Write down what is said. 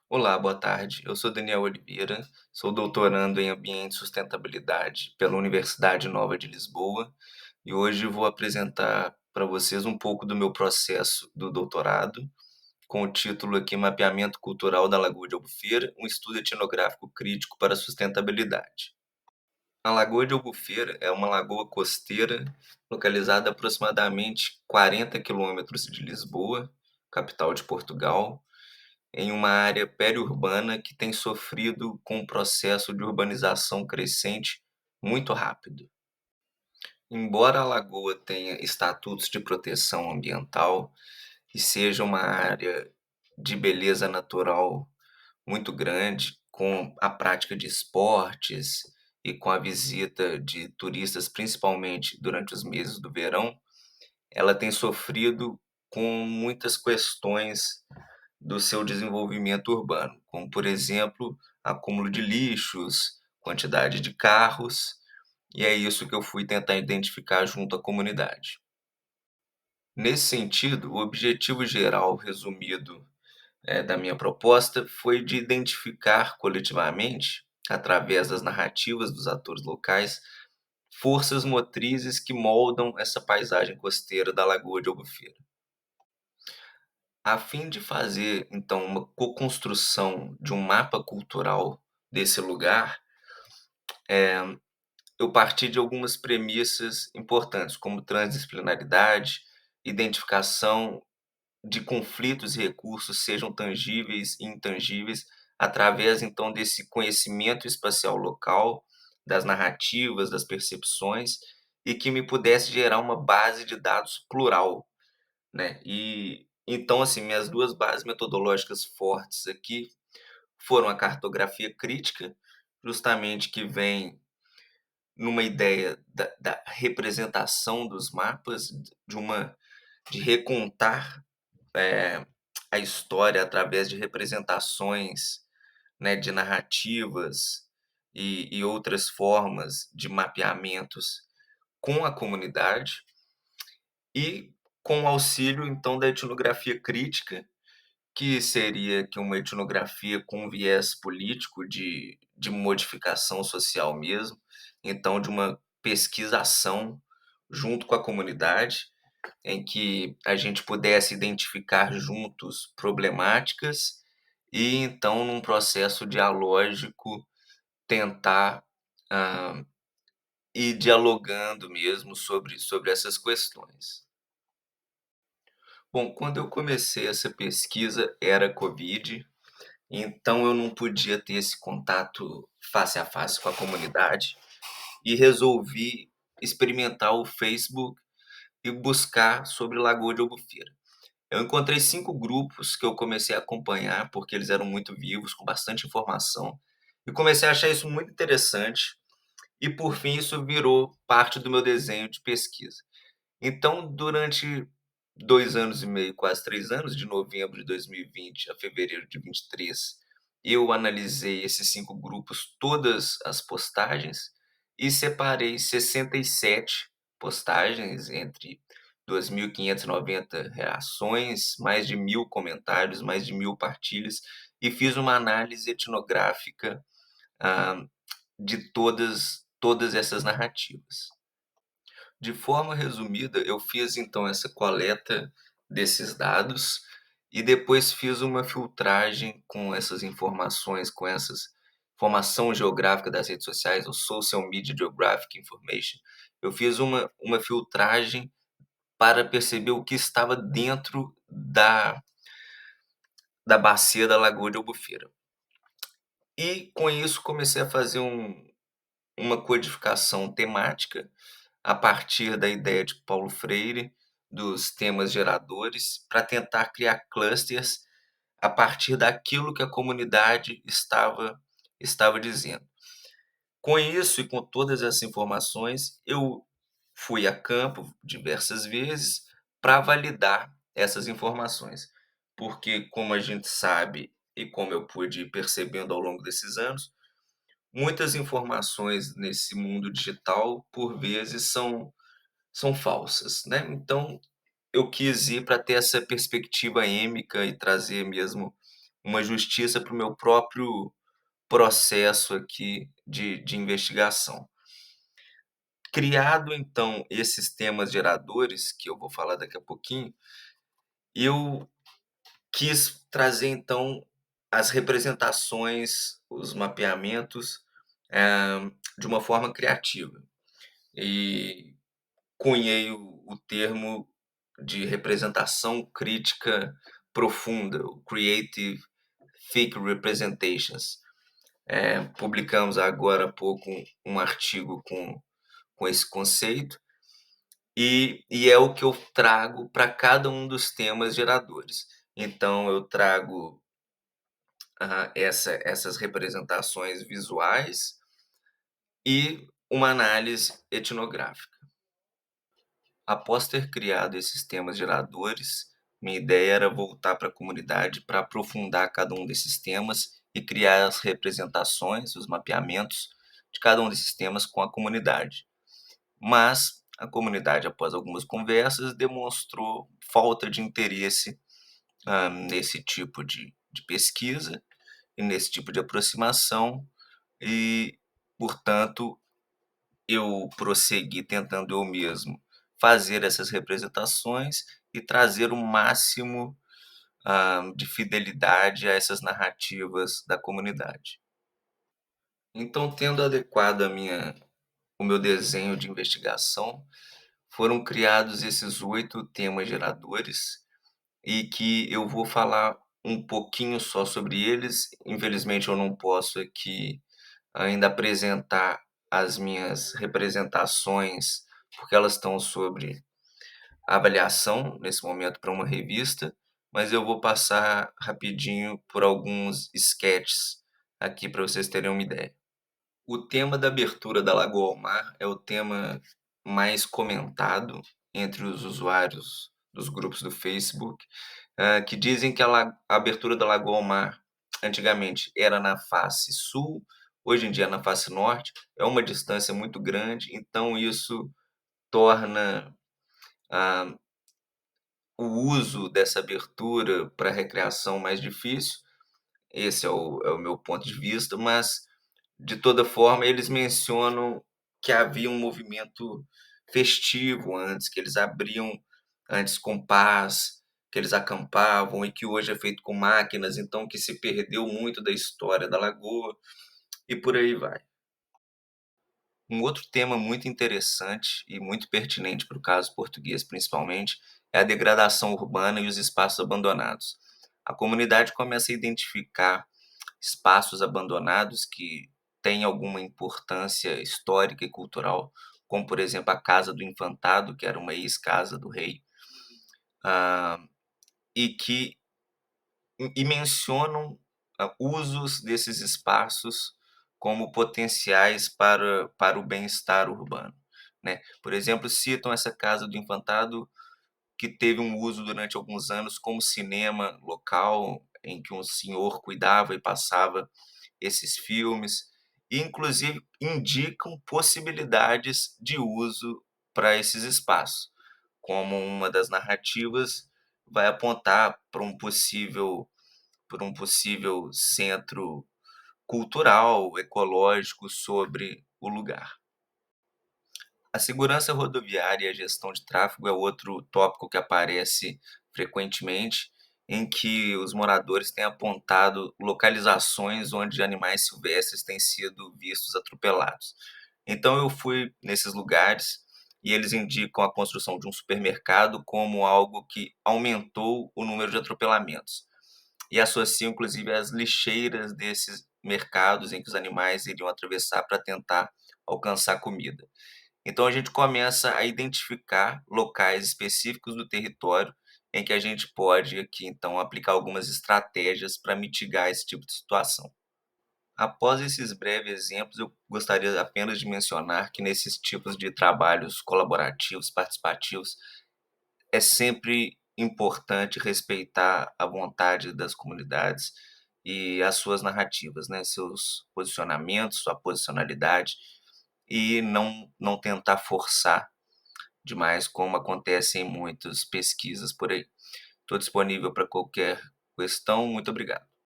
Olá, boa tarde. Eu sou Daniel Oliveira, sou doutorando em Ambiente e Sustentabilidade pela Universidade Nova de Lisboa e hoje vou apresentar para vocês um pouco do meu processo do doutorado, com o título aqui Mapeamento Cultural da Lagoa de Albufeira, um estudo etnográfico crítico para a sustentabilidade. A Lagoa de Albufeira é uma lagoa costeira localizada a aproximadamente 40 quilômetros de Lisboa, capital de Portugal, em uma área periurbana que tem sofrido com um processo de urbanização crescente muito rápido. Embora a lagoa tenha estatutos de proteção ambiental e seja uma área de beleza natural muito grande, com a prática de esportes e com a visita de turistas, principalmente durante os meses do verão, ela tem sofrido com muitas questões do seu desenvolvimento urbano, como, por exemplo, acúmulo de lixos, quantidade de carros, e é isso que eu fui tentar identificar junto à comunidade. Nesse sentido, o objetivo geral resumido, da minha proposta foi de identificar coletivamente, através das narrativas dos atores locais, forças motrizes que moldam essa paisagem costeira da Lagoa de Albufeira. A fim de fazer, então, uma co-construção de um mapa cultural desse lugar, eu parti de algumas premissas importantes, como transdisciplinaridade, identificação de conflitos e recursos, sejam tangíveis e intangíveis, através, então, desse conhecimento espacial local, das narrativas, das percepções, e que me pudesse gerar uma base de dados plural, né. E então, assim, minhas 2 bases metodológicas fortes aqui foram a cartografia crítica, justamente que vem numa ideia da representação dos mapas, de recontar, eh, a história através de representações, né, de narrativas e outras formas de mapeamentos com a comunidade e com o auxílio, então, da etnografia crítica, que seria que uma etnografia com viés político de modificação social mesmo, então de uma pesquisação junto com a comunidade, em que a gente pudesse identificar juntos problemáticas e então num processo dialógico tentar, hã, ir dialogando mesmo sobre essas questões. Bom, quando eu comecei essa pesquisa era Covid, então eu não podia ter esse contato face a face com a comunidade e resolvi experimentar o Facebook e buscar sobre Lagoa de Albufeira. Eu encontrei 5 grupos que eu comecei a acompanhar, porque eles eram muito vivos, com bastante informação, e comecei a achar isso muito interessante, e por fim isso virou parte do meu desenho de pesquisa. Então, durante 2 anos e meio, quase 3 anos, de novembro de 2020 a fevereiro de 23, eu analisei esses 5 grupos, todas as postagens, e separei 67 postagens entre 2.590 reações, mais de 1.000 comentários, mais de 1.000 partilhas, e fiz uma análise etnográfica, ah, de todas essas narrativas. De forma resumida, eu fiz então essa coleta desses dados e depois fiz uma filtragem com essas informações, com essas informação geográfica das redes sociais, o Social Media Geographic Information. Eu fiz uma filtragem para perceber o que estava dentro da bacia da Lagoa de Albufeira. E com isso comecei a fazer uma codificação temática a partir da ideia de Paulo Freire, dos temas geradores, para tentar criar clusters a partir daquilo que a comunidade estava dizendo. Com isso e com todas essas informações, eu fui a campo diversas vezes para validar essas informações, porque como a gente sabe e como eu pude ir percebendo ao longo desses anos, muitas informações nesse mundo digital, por vezes, são falsas, né. Então, eu quis ir para ter essa perspectiva êmica e trazer mesmo uma justiça para o meu próprio processo aqui de investigação. Criado então esses temas geradores, que eu vou falar daqui a pouquinho, eu quis trazer então as representações, os mapeamentos, de uma forma criativa. E cunhei o termo de representação crítica profunda, o Creative Thick Representations. Publicamos agora há pouco um artigo com esse conceito, e é o que eu trago para cada um dos temas geradores. Então eu trago essas representações visuais e uma análise etnográfica. Após ter criado esses temas geradores, minha ideia era voltar para a comunidade para aprofundar cada um desses temas e criar as representações, os mapeamentos de cada um desses temas com a comunidade. Mas a comunidade, após algumas conversas, demonstrou falta de interesse nesse tipo de pesquisa e nesse tipo de aproximação, e, portanto, eu prossegui tentando eu mesmo fazer essas representações e trazer o máximo, de fidelidade a essas narrativas da comunidade. Então, tendo adequado o meu desenho de investigação, foram criados esses 8 temas geradores e que eu vou falar um pouquinho só sobre eles. Infelizmente, eu não posso aqui ainda apresentar as minhas representações, porque elas estão sobre avaliação nesse momento para uma revista, mas eu vou passar rapidinho por alguns sketches aqui para vocês terem uma ideia. O tema da abertura da Lagoa ao Mar é o tema mais comentado entre os usuários dos grupos do Facebook, que dizem que a abertura da Lagoa ao Mar antigamente era na face sul, hoje em dia é na face norte, é uma distância muito grande, então isso torna, ah, o uso dessa abertura para recreação mais difícil. Esse é o meu ponto de vista, mas de toda forma eles mencionam que havia um movimento festivo antes, que eles abriam antes com paz, que eles acampavam e que hoje é feito com máquinas, então que se perdeu muito da história da lagoa e por aí vai. Um outro tema muito interessante e muito pertinente para o caso português, principalmente, é a degradação urbana e os espaços abandonados. A comunidade começa a identificar espaços abandonados que têm alguma importância histórica e cultural, como, por exemplo, a Casa do Infantado, que era uma ex-casa do rei, ah, e que mencionam, usos desses espaços como potenciais para o bem-estar urbano, né. Por exemplo, citam essa Casa do Infantado, que teve um uso durante alguns anos como cinema local, em que um senhor cuidava e passava esses filmes, e inclusive indicam possibilidades de uso para esses espaços, como uma das narrativas vai apontar para um possível centro cultural, ecológico sobre o lugar. A segurança rodoviária e a gestão de tráfego é outro tópico que aparece frequentemente, em que os moradores têm apontado localizações onde animais silvestres têm sido vistos atropelados. Então eu fui nesses lugares e eles indicam a construção de um supermercado como algo que aumentou o número de atropelamentos. E associam inclusive as lixeiras desses mercados em que os animais iriam atravessar para tentar alcançar comida. Então a gente começa a identificar locais específicos do território em que a gente pode aqui então aplicar algumas estratégias para mitigar esse tipo de situação. Após esses breves exemplos, eu gostaria apenas de mencionar que nesses tipos de trabalhos colaborativos, participativos, é sempre importante respeitar a vontade das comunidades e as suas narrativas, né, seus posicionamentos, sua posicionalidade, e não tentar forçar demais, como acontece em muitas pesquisas por aí. Estou disponível para qualquer questão. Muito obrigado.